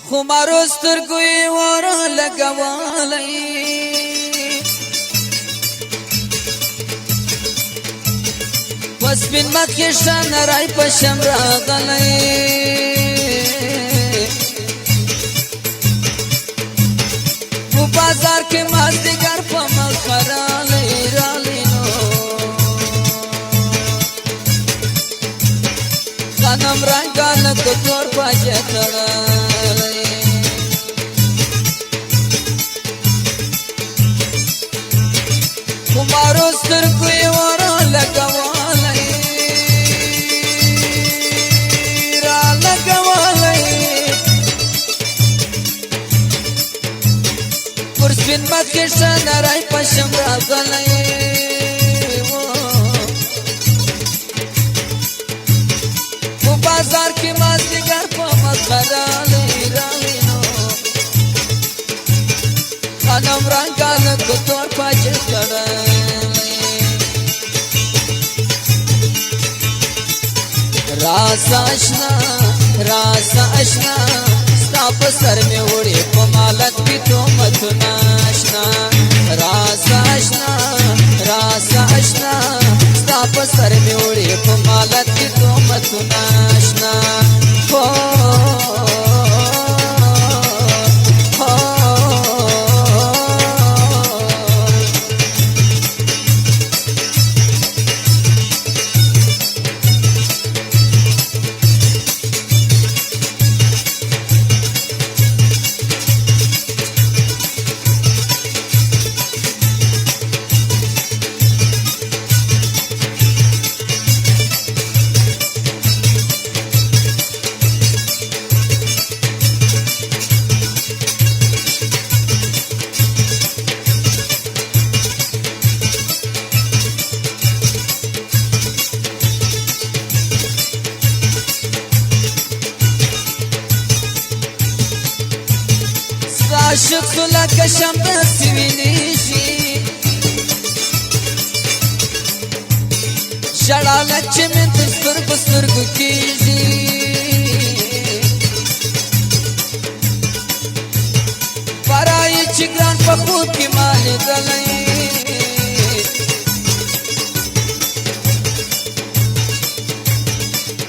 خمارو سترګو یې ور لګولی وسپین مخ کې شان راي په شم راغلی په بازار کې مازدیګر په مخ رالی رالی نو غنم رنګانه د تور باجه تړلی خمارو سترګو یې ور لګولی را لګولی پر سپین مخ کې شان راي په شم راغلی په بازار کې مازدیګر په مخ رالی رالی نو غنم رنګانه د تور باجه تړلی راسا اشنا ستا په سر مې وړې په مالت کې تهمتونه اشنا راسا اشنا ستا په سر مې وړې په مالت کې تهمتونه اشنا عاشق لکه شمع سوینیږي ژړا لکه مې تر سترګو سترګو کېږي پرایي چې ګران په خوب کې ما لیدلی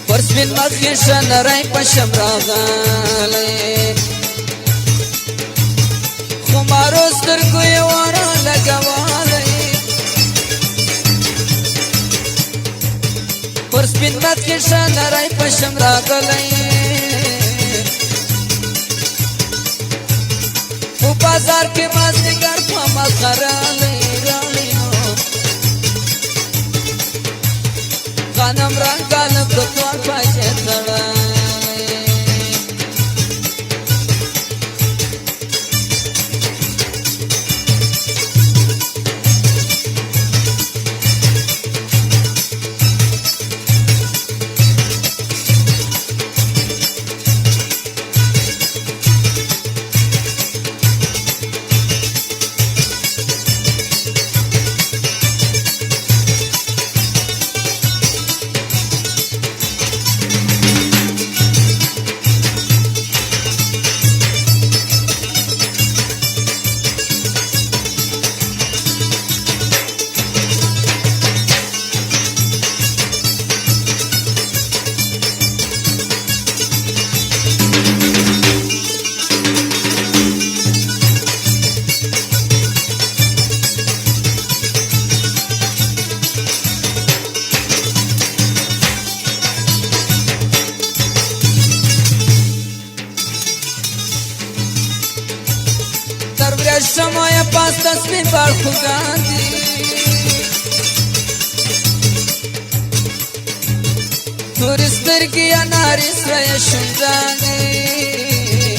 پر سپین مخ یې ښه نری په شم راغلی خمارو سترګو یې ور لګولی پر سپین مخ کې ښه نری په شم راغلی په بازار کې مازدیګر په مخ رالی رالی نو غنم رنګانه د تور باجه تړلی شمایا پاس تصویر بر خوگان دی تورستر گیا ناریس رای شنگان دی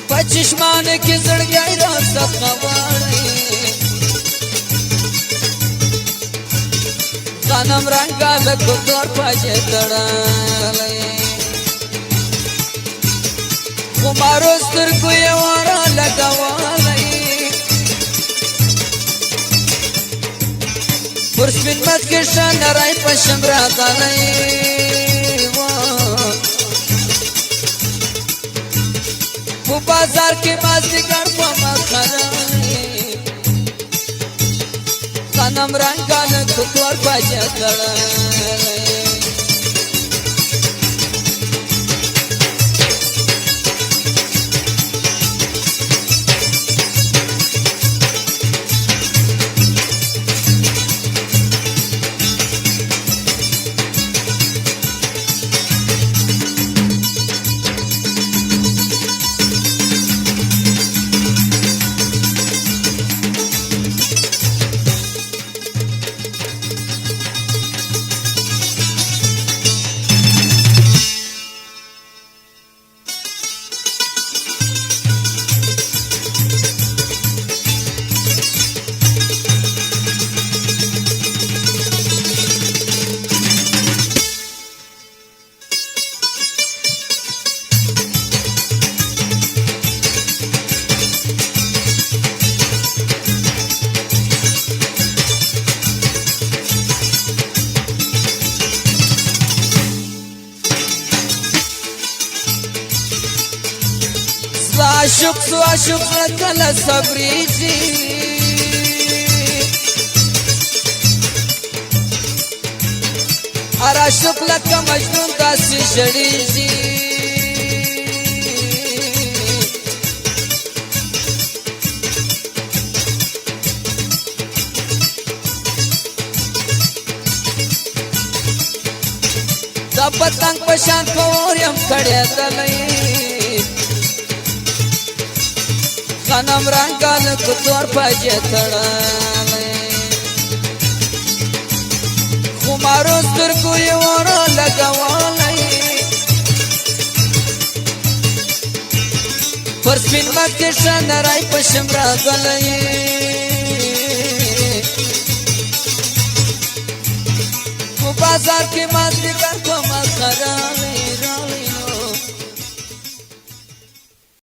پچشمان کی زڑگئی را سخواری غنم رنگا لگو دور پاجے تڑالی خمارو سترګو یې ور لګولی پر سپین مخ کې ښه نری په شم راغلی بازار کې مازدیګر په مخره غنم رنګان کتور پاجه کړه عاشق کله صبرېږي هر عاشق لکه مجنون داسې ژړېږي د پتنګ په شان په اور یم کړېدلی غنم رنګان کتور پاجه تړلی خمارو سترګو یې ور لګولی پر سپین مخ کې ښه نری پشم راغلی په بازار کې مازدیګر